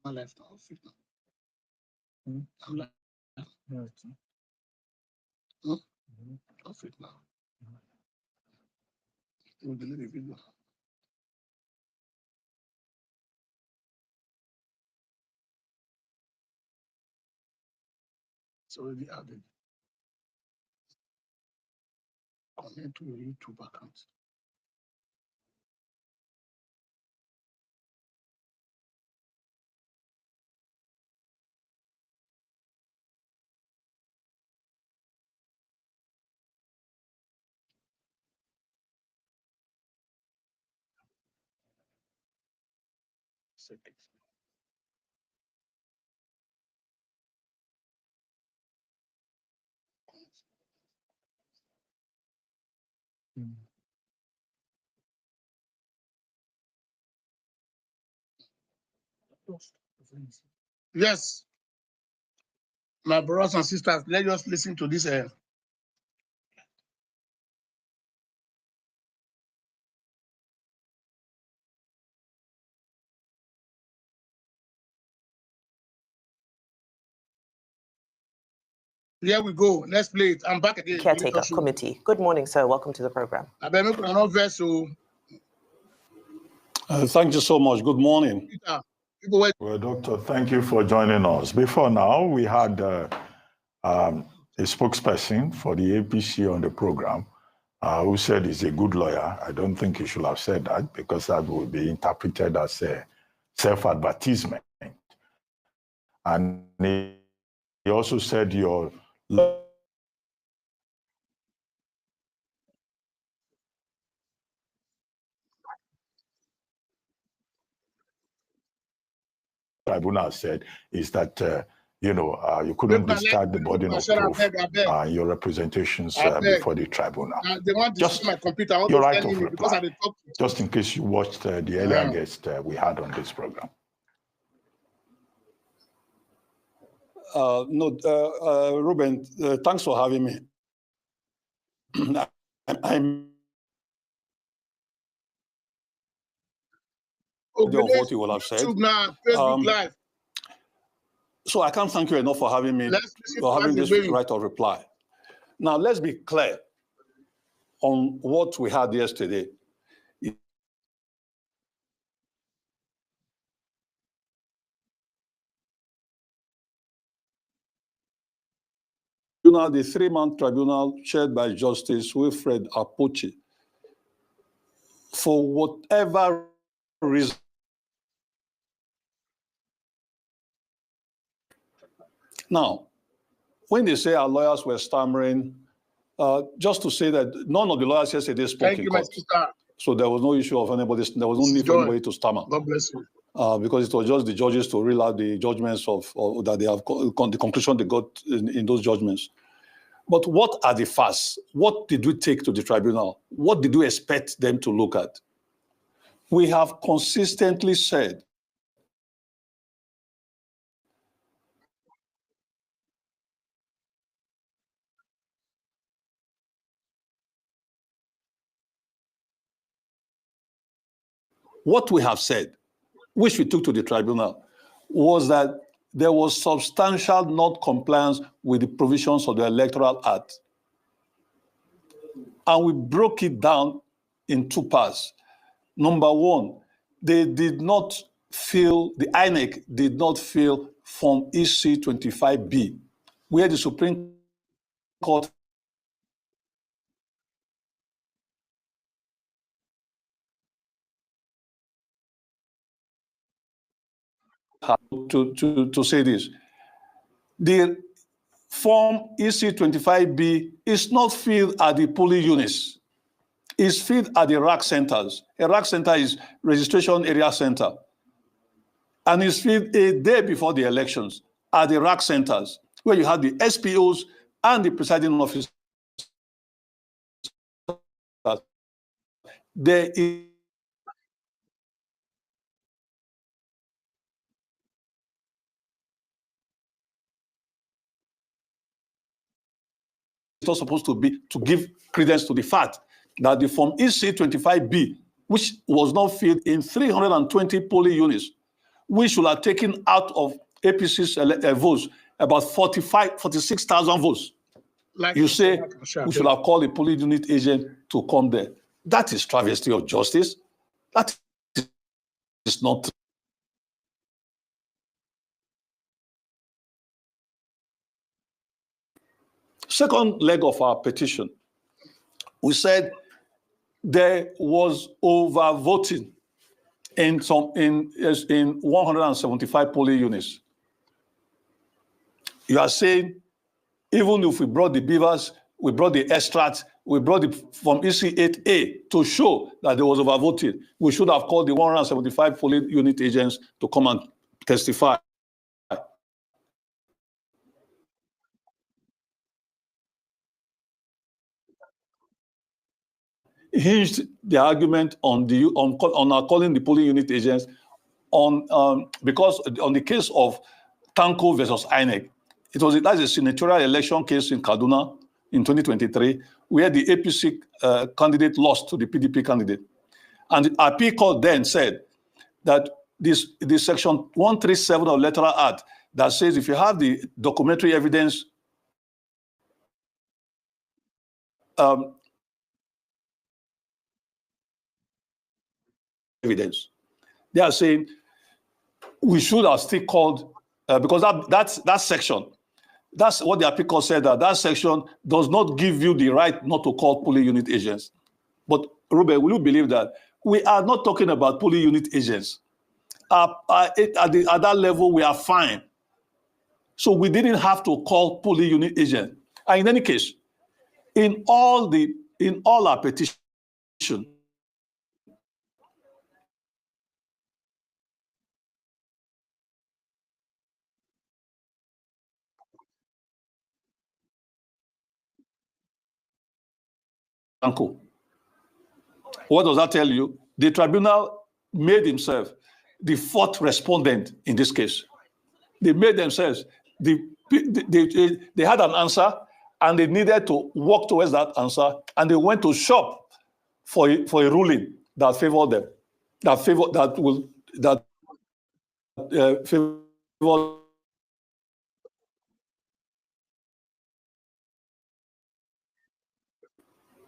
I'm left off it now. I'm left. Off it now. We'll delete the video. It's already added. Connect to your YouTube account. Settings. Yes, my brothers and sisters, let us listen to this. Here we go. Let's play it. I'm back again. Caretaker Committee. Good morning, sir. Welcome to the program. Thank you so much. Good morning. Well, Doctor, thank you for joining us. Before now, we had a spokesperson for the APC on the program who said he's a good lawyer. I don't think he should have said that because that would be interpreted as a self-advertisement. And he also said your Tribunal said is that you couldn't discharge the burden of proof your representations before the tribunal. Just your right of reply, just in case you watched the earlier guest we had on this program. Ruben, thanks for having me. I'm of what you will have said. So I can't thank you enough for having me, for having this right of reply. Now, let's be clear on what we had yesterday. The three-man tribunal chaired by Justice Wilfred Apochi, for whatever reason, now, when they say our lawyers were stammering, just to say that none of the lawyers yesterday spoke in court. So there was no issue of anybody, there was no need for anybody to stammer. God bless you. Because it was just the judges to reel out the judgments that they have, the conclusion they got in those judgments. But what are the facts? What did we take to the tribunal? What did we expect them to look at? We have consistently said what we have said, which we took to the tribunal, was that there was substantial non-compliance with the provisions of the Electoral Act. And we broke it down in two parts. Number one, they did not fill, the INEC did not fill Form EC 25B, where the Supreme Court to say this. The Form EC 25B is not filled at the polling units. It's filled at the RAC centers. A RAC center is registration area center. And it's filled a day before the elections at the RAC centers, where you have the SPOs and the presiding officers. There is not supposed to be to give credence to the fact that the Form EC 25B, which was not filled in 320 polling units, we should have taken out of APC's votes about 46,000 votes. You say we should have called a polling unit agent to come there. That is travesty of justice. That is not. Second leg of our petition, we said there was overvoting in 175 polling units. You are saying, even if we brought the beavers, we brought the extracts, we brought it from EC8A to show that there was overvoting, we should have called the 175 polling unit agents to come and testify. Hinged the argument on our calling the polling unit agents because on the case of Tanko versus INEC, that's a senatorial election case in Kaduna in 2023, where the APC candidate lost to the PDP candidate. And the appeal court then said that this section 137 of Electoral Act that says if you have the documentary evidence they are saying we should have still called because that section, that's what the appeal court said, that section does not give you the right not to call polling unit agents. But Ruben, will you believe that we are not talking about polling unit agents? At that level, we are fine. So we didn't have to call polling unit agents. And in any case, in all our petitions, what does that tell you? The tribunal made himself the fourth respondent in this case. They made themselves, they had an answer and they needed to work towards that answer, and they went to shop for a ruling that favored them, that favor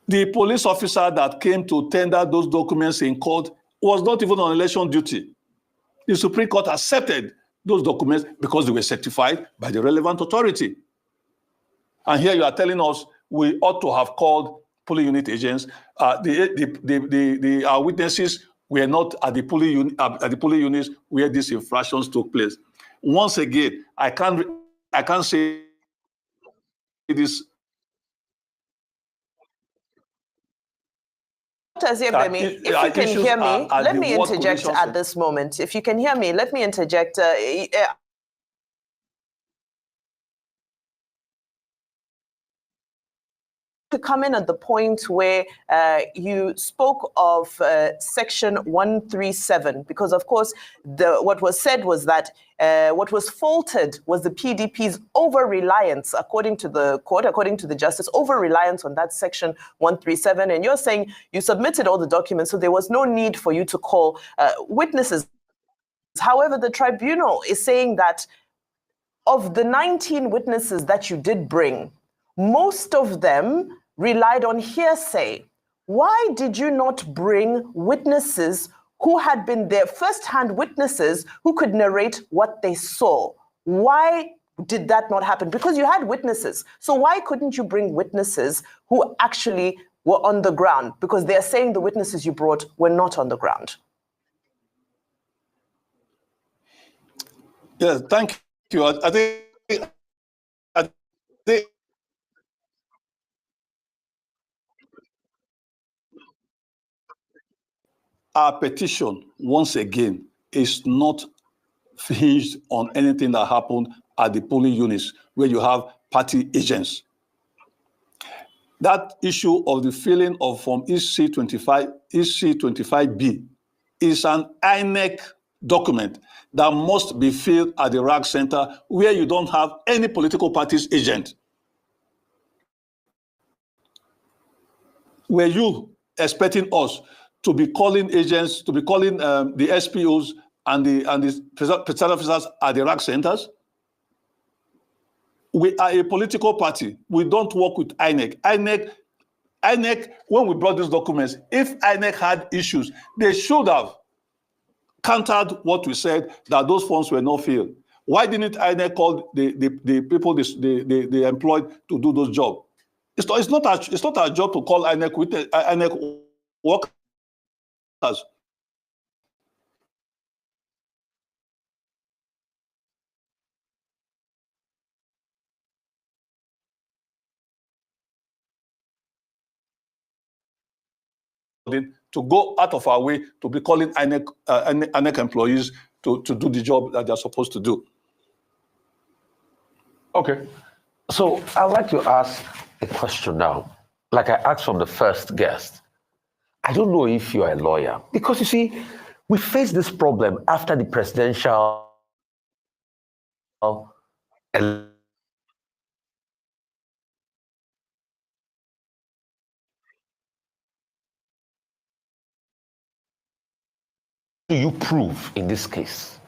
the police officer that came to tender those documents in court was not even on election duty. The Supreme Court accepted those documents because they were certified by the relevant authority. And here you are telling us we ought to have called polling unit agents. Our witnesses were not at the polling units where these infractions took place. Once again, I can't say this. Dr. Aziebemi, if you can hear me, let me interject at this moment. If you can hear me, let me interject. To come in at the point where you spoke of section 137, because of course what was said was that what was faulted was the PDP's over-reliance, according to the court, according to the justice, over-reliance on that section 137. And you're saying you submitted all the documents, so there was no need for you to call witnesses. However, the tribunal is saying that of the 19 witnesses that you did bring, most of them relied on hearsay. Why did you not bring witnesses who had been there, first-hand witnesses who could narrate what they saw? Why did that not happen? Because you had witnesses. So why couldn't you bring witnesses who actually were on the ground? Because they're saying the witnesses you brought were not on the ground. Yes, thank you. I think our petition, once again, is not hinged on anything that happened at the polling units where you have party agents. That issue of the filling of Form EC25B is an INEC document that must be filled at the RAG center where you don't have any political party's agent. Were you expecting us to be calling agents, to be calling the SPOs and the presiding officers at the RAC centers. We are a political party. We don't work with INEC. INEC, when we brought these documents, if INEC had issues, they should have countered what we said, that those forms were not filled. Why didn't INEC call the people they employed to do those jobs? It's not our job to call INEC with INEC workers. To go out of our way to be calling INEC employees to do the job that they're supposed to do. Okay. So I'd like to ask a question now. Like I asked from the first guest. I don't know if you're a lawyer. Because you see, we face this problem after the presidential election. Do you prove in this case?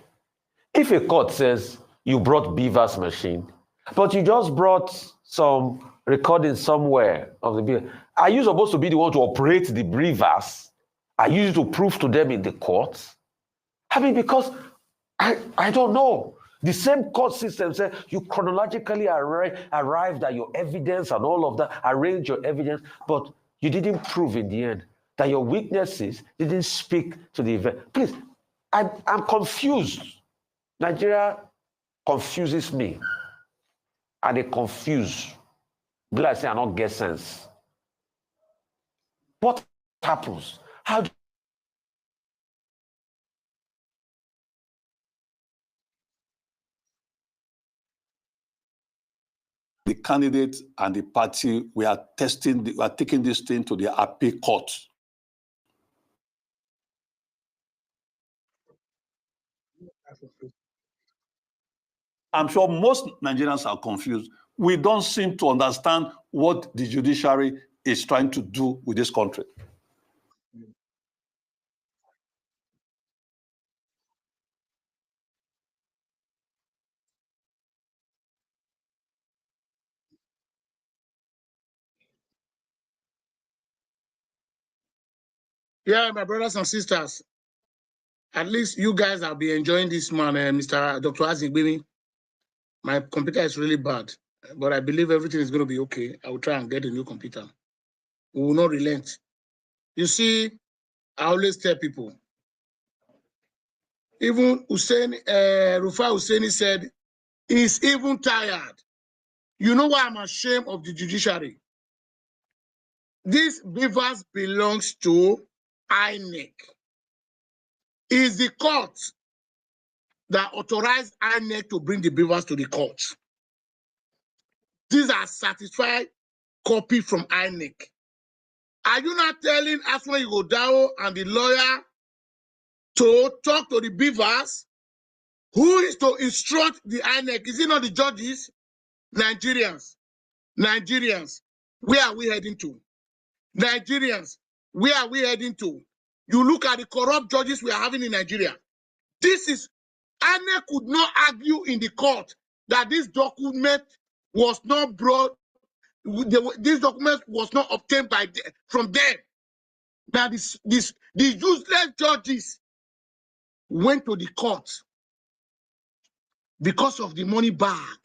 If a court says you brought Beaver's machine, but you just brought some recording somewhere of the Beaver, are you supposed to be the one to operate the Beavers? Are you to prove to them in the courts? I mean, because I don't know. The same court system said you chronologically arrived at your evidence and all of that, arranged your evidence, but you didn't prove in the end that your witnesses didn't speak to the event. Please, I'm confused. Nigeria confuses me. And they confuse. Will I say I don't get sense? What happens? How do the candidate and the party, we are taking this thing to the appeal court. I'm sure most Nigerians are confused. We don't seem to understand what the judiciary is trying to do with this country. Yeah, my brothers and sisters, at least you guys will be enjoying this man, Mr. Dr. Ause Ighodalo. My computer is really bad, but I believe everything is going to be okay. I will try and get a new computer. We will not relent. You see, I always tell people, even Rufai Hussaini said, he's even tired. You know why I'm ashamed of the judiciary? This Beavers belongs to INEC. It's the court that authorized INEC to bring the Beavers to the court. These are certified copy from INEC. Are you not telling Ause Ighodalo and the lawyer to talk to the Beavers? Who is to instruct the INEC? Is it not the judges? Nigerians. Where are we heading to? Nigerians, where are we heading to? You look at the corrupt judges we are having in Nigeria. This is, INEC could not argue in the court that this document was not brought, this document was not obtained from them. That the useless judges went to the court because of the money bag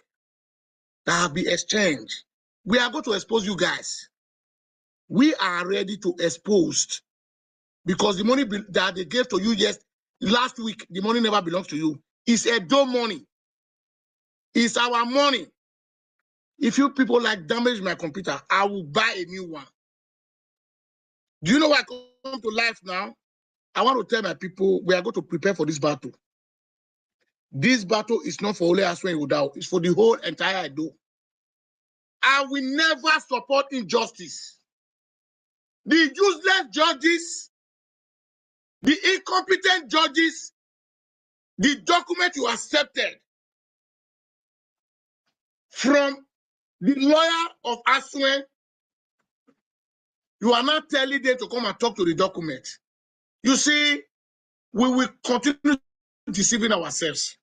that have been exchanged. We are going to expose you guys. We are ready to expose, because the money that they gave to you last week, the money never belongs to you. It's Edo money. It's our money. If you people like damage my computer, I will buy a new one. Do you know why I come to life now? I want to tell my people, we are going to prepare for this battle. This battle is not for only Ause Ighodalo, it's for the whole entire Edo. I will never support injustice. The useless judges, the incompetent judges, the document you accepted from the lawyer of Ause, you are not telling them to come and talk to the document. You see, we will continue deceiving ourselves.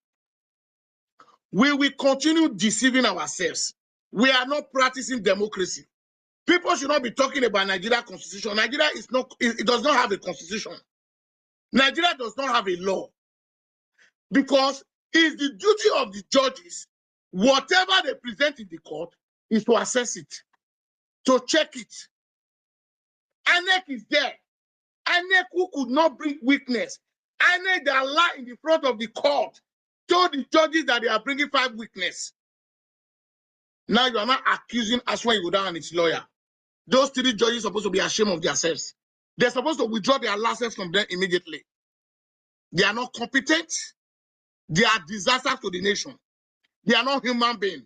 We will continue deceiving ourselves. We are not practicing democracy. People should not be talking about Nigeria constitution. Nigeria is not, it does not have a constitution. Nigeria does not have a law. Because it's the duty of the judges, whatever they present in the court, is to assess it, to check it. INEC is there. INEC who could not bring witness. INEC that lie in the front of the court told the judges that they are bringing 5 witnesses. Now you are not accusing Ause Ighodalo and its lawyer. Those 3 judges are supposed to be ashamed of themselves. They're supposed to withdraw their license from them immediately. They are not competent. They are disasters to the nation. They are not human beings.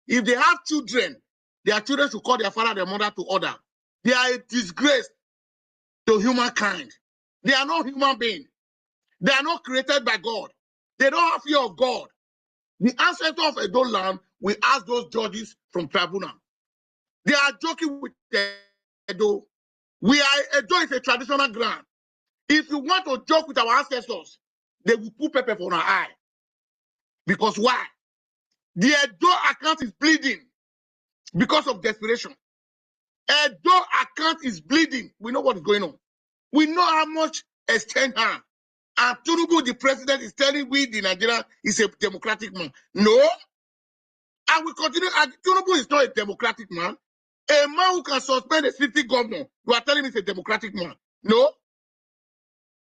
If they have children, their children should call their father, their mother to order. They are a disgrace to humankind. They are not human beings. They are not created by God. They don't have fear of God. The ancestor of Edo land will ask those judges from Tribunal. They are joking with Edo. Edo is a traditional ground. If you want to joke with our ancestors, they will put pepper for our eye. Because why? The Edo account is bleeding because of desperation. Edo account is bleeding. We know what is going on. We know how much extend harm. And Tinubu, the president, is telling we the Nigeria is a democratic man. No. And we continue. And Tinubu is not a democratic man. A man who can suspend a city governor, you are telling me he's a democratic man. No.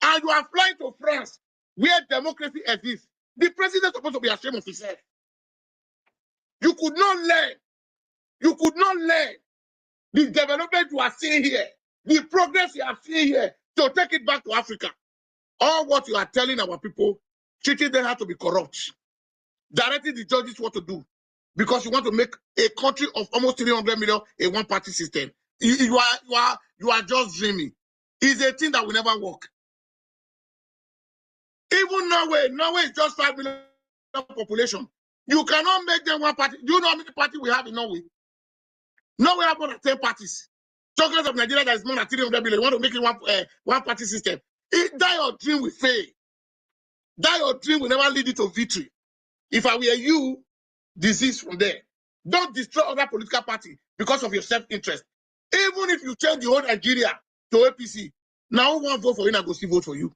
And you are flying to France, where democracy exists. The president is supposed to be ashamed of himself. You could not learn. You could not learn the development you are seeing here, the progress you are seeing here, to take it back to Africa. All what you are telling our people, teaching them how to be corrupt, directing the judges what to do, because you want to make a country of almost 300 million a one-party system. You are just dreaming. It's a thing that will never work. Even Norway is just 5 million population. You cannot make them one party. Do you know how many parties we have in Norway? Norway have more than 10 parties. Chocolate of Nigeria that is more than 300 million. You want to make it one party system. That your dream will fail. That your dream will never lead you to victory. If I were you, disease from there. Don't destroy other political parties because of your self-interest. Even if you change the whole Nigeria to APC, now who won't vote for you, I go still vote for you.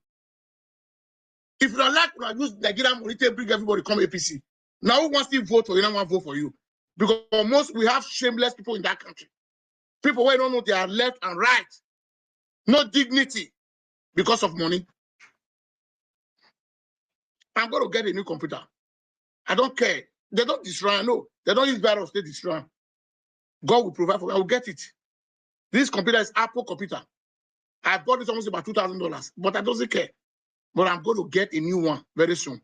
If you don't like to use Nigerian money to bring everybody come APC, now who wants to vote for you, I want to vote for you. Because we have shameless people in that country. People who don't know they are left and right. No dignity because of money. I'm going to get a new computer. I don't care. They don't destroy. No, they don't use virus, they destroy. God will provide for me. I will get it. This computer is Apple computer. I bought it almost about $2,000, but I don't care. But I'm going to get a new one very soon.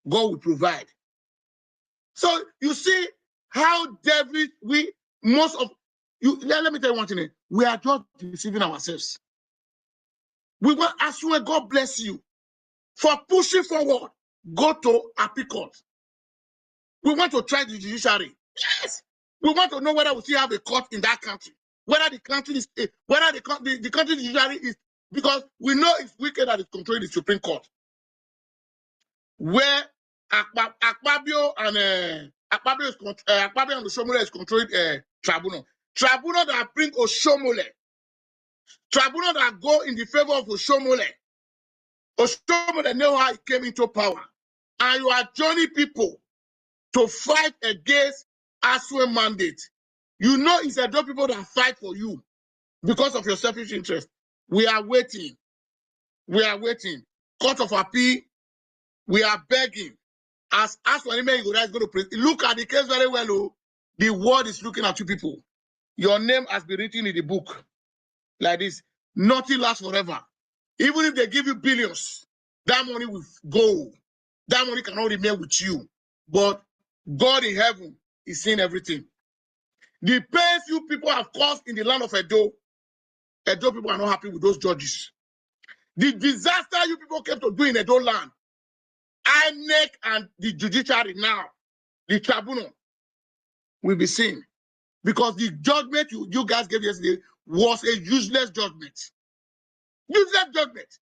God will provide. So you see how David, let me tell you one thing. We are just deceiving ourselves. We want Ause, God bless you for pushing forward. Go to appeal court. We want to try the judiciary. Yes. We want to know whether we still have a court in that country. Whether the country is, whether the country judiciary is, because we know it's wicked that it's controlling the Supreme Court. Where Akpabio and Oshomole is controlling Tribunal. Tribunal that bring Oshomole. Tribunal that go in the favor of Oshomole. Oshomole know how he came into power. And you are joining people to fight against Ause mandate. You know it's a lot of people that fight for you because of your selfish interest. We are waiting. We are waiting. Court of appeal, we are begging. As Ighodalo is going to look at the case very well. Oh, the world is looking at you people. Your name has been written in the book like this. Nothing lasts forever. Even if they give you billions, that money will go. That money cannot remain with you. But God in heaven is seeing everything. The pains you people have caused in the land of Edo people are not happy with those judges. The disaster you people came to do in Edo land, INEC and the judiciary now, the tribunal, will be seen. Because the judgment you guys gave yesterday was a useless judgment. Useless judgment.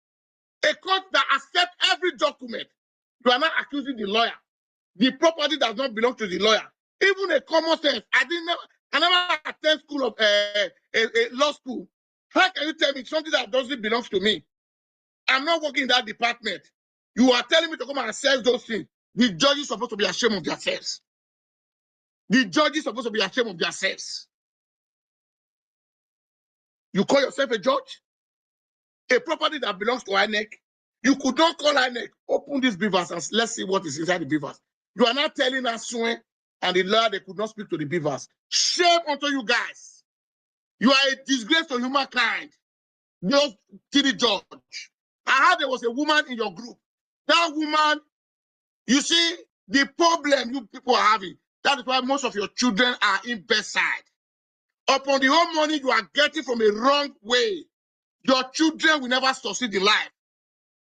A court that accepts every document You are not accusing the lawyer. The property does not belong to the lawyer. Even a common sense. I never attend school of a law school. How can you tell me something that doesn't belong to me? I'm not working in that department. You are telling me to come and assess those things. The judge is supposed to be ashamed of themselves. The judge is supposed to be ashamed of themselves. You call yourself a judge? A property that belongs to INEC. You could not call INEC, open these beavers and let's see what is inside the beavers. You are not telling us Swen and the lawyer they could not speak to the beavers. Shame unto you guys. You are a disgrace to humankind. Those TD judge. I heard there was a woman in your group. That woman, you see, the problem you people are having, that is why most of your children are in bedside. Upon the whole money you are getting from a wrong way, your children will never succeed in life.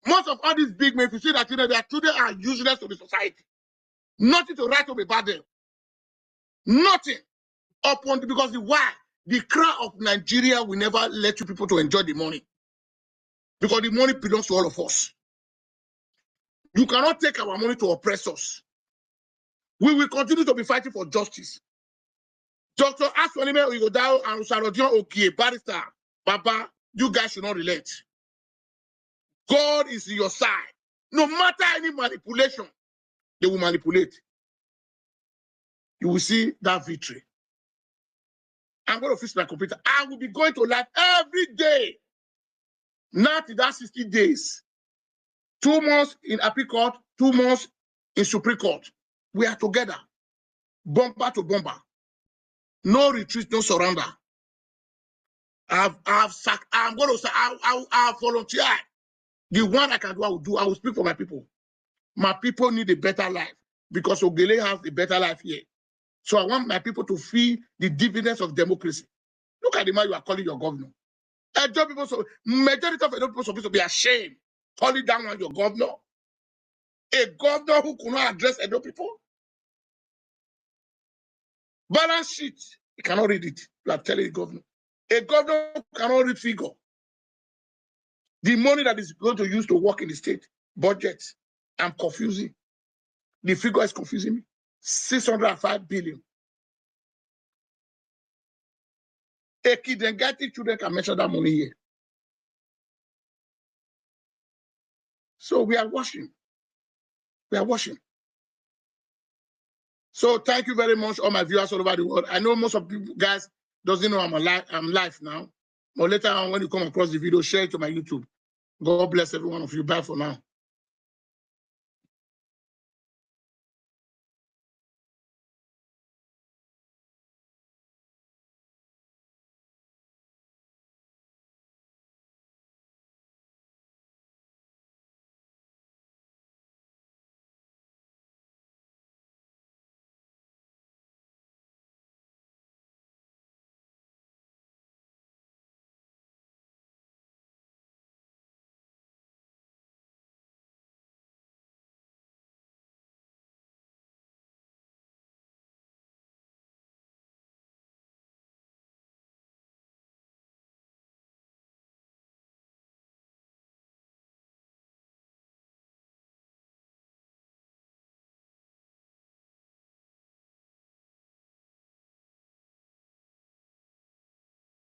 Most of all these big men, if you see that their children are useless to the society. Nothing to write up about them. Nothing. Because why? The crowd of Nigeria will never let you people to enjoy the money. Because the money belongs to all of us. You cannot take our money to oppress us. We will continue to be fighting for justice. Dr. Ause Ighodalo and Usarodion Okie, barrister, Baba, you guys should not relent. God is your side. No matter any manipulation, they will manipulate. You will see that victory. I'm going to fix my computer. I will be going to live every day. Not in that 60 days. 2 months in appeal court, 2 months in Supreme Court. We are together. Bumper to bumper. No retreat, no surrender. I'm going to say, I'll volunteer. The one I can do, I will do. I will speak for my people. My people need a better life because Ogele has a better life here. So I want my people to feel the dividends of democracy. Look at the man you are calling your governor. Majority of people are supposed to be ashamed calling down on your governor. A governor who could not address Edo people. Balance sheet, you cannot read it. You are telling the governor. A governor who cannot read figure. The money that is going to use to work in the state budget, I'm confusing. The figure is confusing me. 605 billion. A kid and getting children can measure that money here. So we are watching. We are watching. So thank you very much, all my viewers all over the world. I know most of you guys doesn't know I'm live now. But later on, when you come across the video, share it to my YouTube. God bless every one of you. Bye for now.